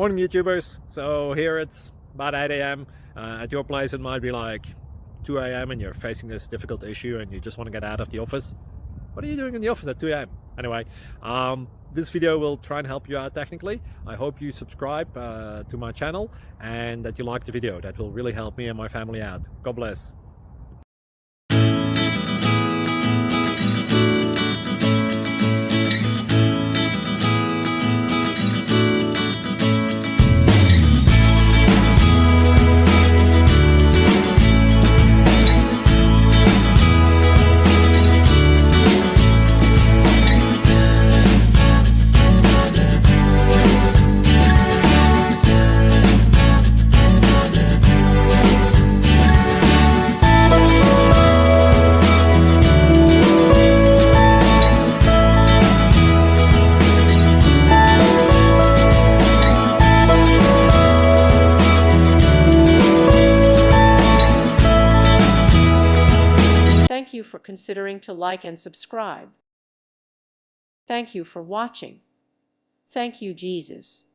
Morning YouTubers. So here it's about 8 a.m. At your place it might be like 2 a.m. and you're facing this difficult issue and you just want to get out of the office. What are you doing in the office at 2 a.m.? Anyway, this video will try and help you out technically. I hope you subscribe to my channel and that you like the video. That will really help me and my family out. God bless. Thank you for considering to like and subscribe. Thank you for watching. Thank you, Jesus.